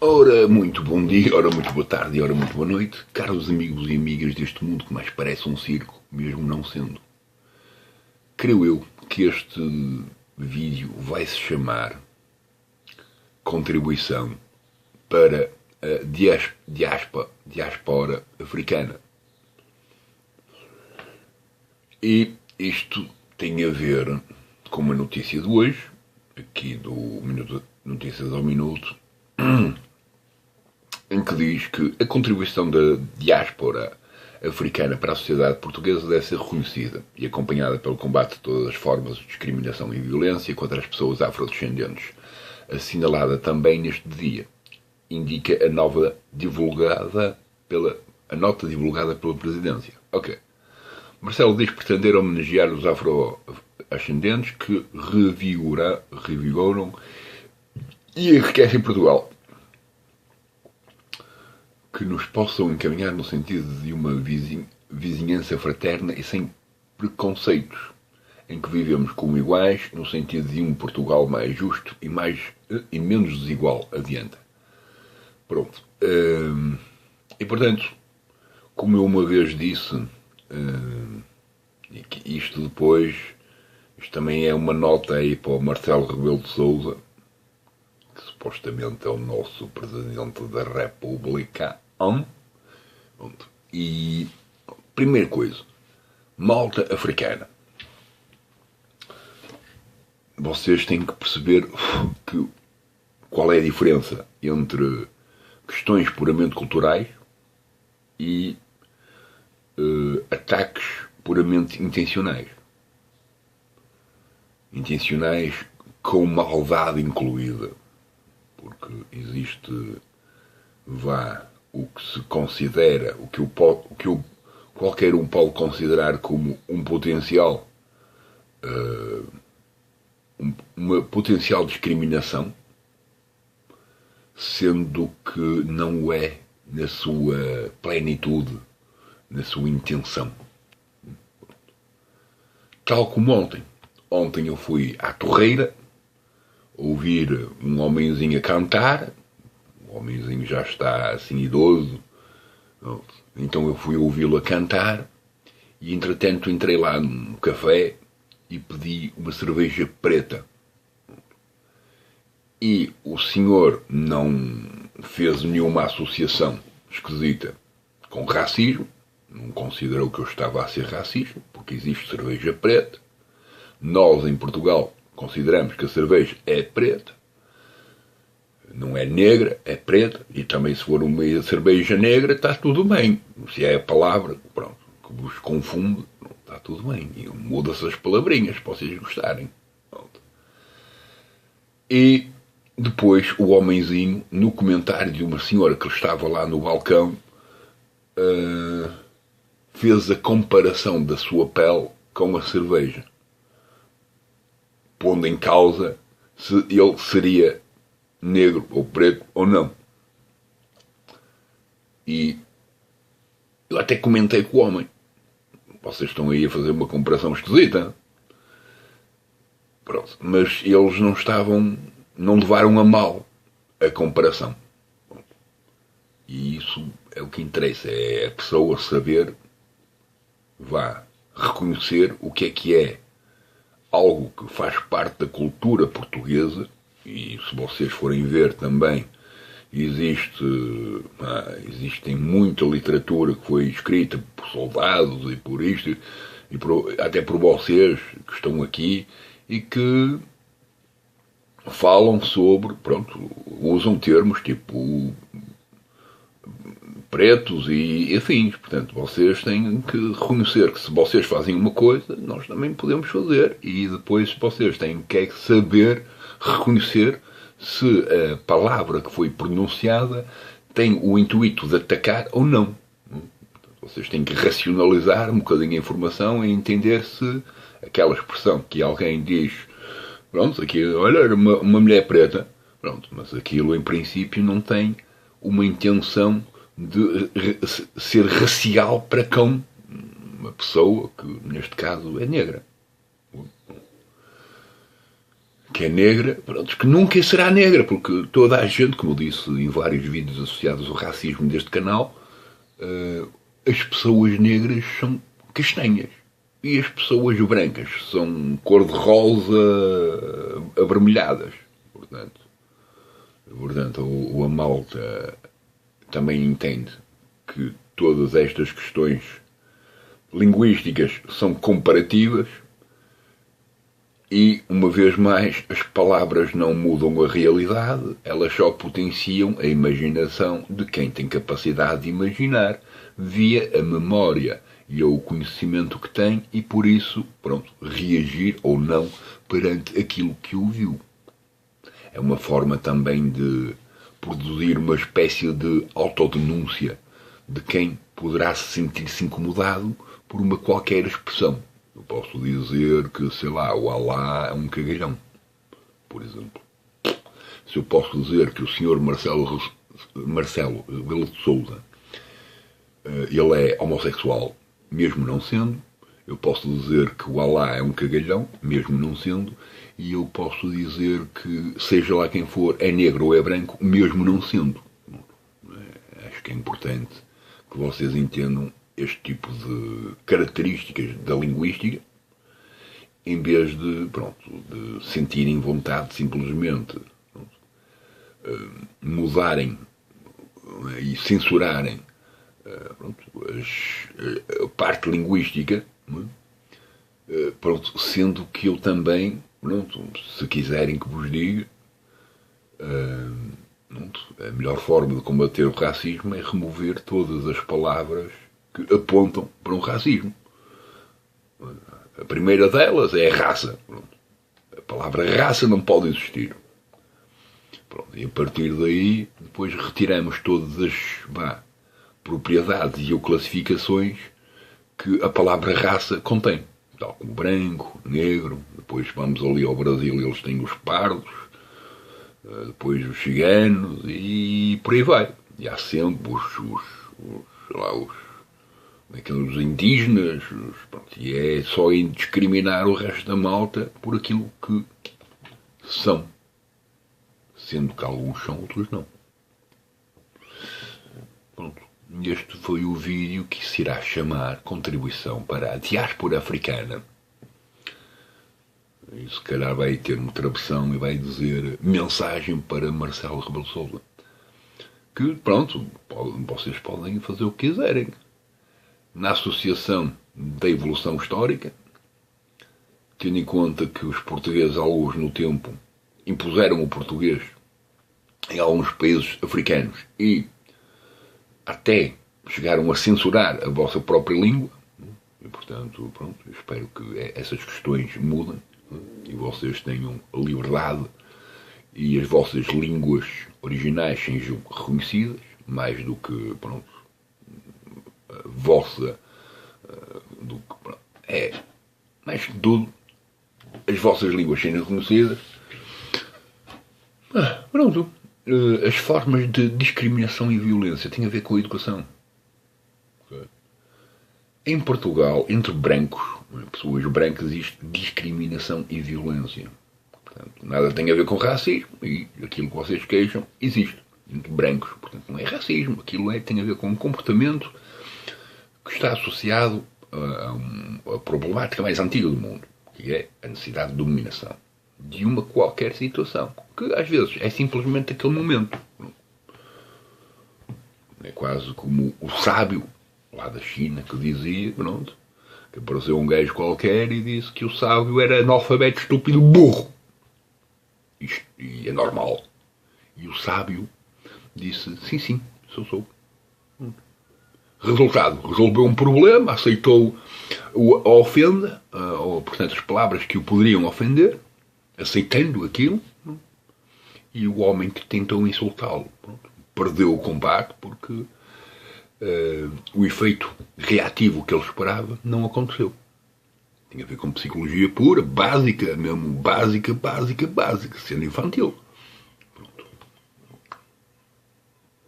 Ora, muito bom dia, ora, muito boa tarde, ora, muito boa noite, caros amigos e amigas deste mundo que mais parece um circo, mesmo não sendo. Creio eu que este vídeo vai se chamar Contribuição para a diáspora africana. E isto tem a ver com uma notícia de hoje, aqui do Notícias ao Minuto, em que diz que a contribuição da diáspora africana para a sociedade portuguesa deve ser reconhecida e acompanhada pelo combate de todas as formas de discriminação e violência contra as pessoas afrodescendentes, assinalada também neste dia, indica a nota divulgada pela Presidência. Ok. Marcelo diz pretender homenagear os afrodescendentes que revigoram e enriquecem Portugal, que nos possam encaminhar no sentido de uma vizinhança fraterna e sem preconceitos, em que vivemos como iguais, no sentido de um Portugal mais justo e menos desigual. Adianta. Pronto. E portanto, como eu uma vez disse, isto também é uma nota aí para o Marcelo Rebelo de Sousa, que supostamente é o nosso Presidente da República. E, primeira coisa, malta africana. Vocês têm que perceber qual é a diferença entre questões puramente culturais e ataques puramente intencionais. Intencionais com maldade incluída. Porque existe, o que se considera, o que qualquer um pode considerar como um potencial, uma potencial discriminação, sendo que não o é na sua plenitude, na sua intenção. Tal como ontem. Ontem eu fui à Torreira ouvir um homenzinho a cantar. O homenzinho já está assim idoso, então eu fui ouvi-lo a cantar e entretanto entrei lá num café e pedi uma cerveja preta. E o senhor não fez nenhuma associação esquisita com racismo, não considerou que eu estava a ser racista, porque existe cerveja preta. Nós em Portugal consideramos que a cerveja é preta, não é negra, é preta, e também se for uma cerveja negra está tudo bem. Se é a palavra, pronto, que vos confunde, está tudo bem. E muda-se as palavrinhas para vocês gostarem. Pronto. E depois o homenzinho, no comentário de uma senhora que estava lá no balcão, fez a comparação da sua pele com a cerveja, pondo em causa se ele seria negro ou preto ou não. E eu até comentei com o homem: vocês estão aí a fazer uma comparação esquisita. Pronto. Mas eles não levaram a mal a comparação. E isso é o que interessa, é a pessoa saber, reconhecer o que é algo que faz parte da cultura portuguesa. E se vocês forem ver também, existem muita literatura que foi escrita por soldados e por isto, até por vocês que estão aqui, e que falam sobre, usam termos tipo pretos e afins. Portanto, vocês têm que reconhecer que se vocês fazem uma coisa, nós também podemos fazer. E depois vocês têm que saber reconhecer se a palavra que foi pronunciada tem o intuito de atacar ou não. Vocês têm que racionalizar um bocadinho a informação e entender se aquela expressão que alguém diz, aqui, olha, uma mulher preta, mas aquilo em princípio não tem uma intenção de ser racial para com uma pessoa que neste caso é negra. que é negra, pronto, que nunca será negra, porque toda a gente, como eu disse em vários vídeos associados ao racismo deste canal, as pessoas negras são castanhas e as pessoas brancas são cor-de-rosa avermelhadas. Portanto a malta também entende que todas estas questões linguísticas são comparativas e, uma vez mais, as palavras não mudam a realidade, elas só potenciam a imaginação de quem tem capacidade de imaginar via a memória e o conhecimento que tem e, por isso, pronto, reagir ou não perante aquilo que ouviu. É uma forma também de produzir uma espécie de autodenúncia de quem poderá se sentir-se incomodado por uma qualquer expressão. Eu posso dizer que, sei lá, o Alá é um cagalhão, por exemplo. Se eu posso dizer que o senhor Marcelo Rebelo de Sousa ele é homossexual, mesmo não sendo, eu posso dizer que o Alá é um cagalhão, mesmo não sendo, e eu posso dizer que, seja lá quem for, é negro ou é branco, mesmo não sendo. Acho que é importante que vocês entendam este tipo de características da linguística, em vez de, de sentirem vontade de simplesmente mudarem e censurarem a parte linguística, sendo que eu também, se quiserem que vos diga, a melhor forma de combater o racismo é remover todas as palavras que apontam para um racismo. A primeira delas é a raça. A palavra raça não pode existir. E a partir daí, depois retiramos todas as propriedades ou classificações que a palavra raça contém. Tal como branco, negro, depois vamos ali ao Brasil e eles têm os pardos, depois os ciganos e por aí vai. E há sempre os indígenas, e é só em discriminar o resto da malta por aquilo que são, sendo que alguns são, outros não. Este foi o vídeo que se irá chamar Contribuição para a Diáspora Africana. E se calhar vai ter uma tradução e vai dizer Mensagem para Marcelo Rebelo de Sousa. Que, vocês podem fazer o que quiserem. Na Associação da Evolução Histórica, tendo em conta que os portugueses, alguns no tempo, impuseram o português em alguns países africanos e até chegaram a censurar a vossa própria língua, e portanto, eu espero que essas questões mudem e vocês tenham a liberdade e as vossas línguas originais sejam reconhecidas, mais do que, a vossa, mais que tudo, as vossas línguas sejam reconhecidas. As formas de discriminação e violência têm a ver com a educação. Em Portugal, entre brancos, pessoas brancas, existe discriminação e violência. Portanto, nada tem a ver com racismo e aquilo que vocês queixam existe entre brancos. Portanto, não é racismo, aquilo tem a ver com um comportamento que está associado a problemática mais antiga do mundo, que é a necessidade de dominação de uma qualquer situação, que às vezes é simplesmente aquele momento. É quase como o sábio lá da China que dizia, que apareceu um gajo qualquer e disse que o sábio era analfabeto, estúpido, burro. Isto, e é normal. E o sábio disse, sim, sou. Resultado, resolveu um problema, aceitou a ofenda, ou, portanto, as palavras que o poderiam ofender, aceitando aquilo, e o homem que tentou insultá-lo perdeu o combate porque o efeito reativo que ele esperava não aconteceu. Tinha a ver com psicologia pura, básica, mesmo básica, sendo infantil.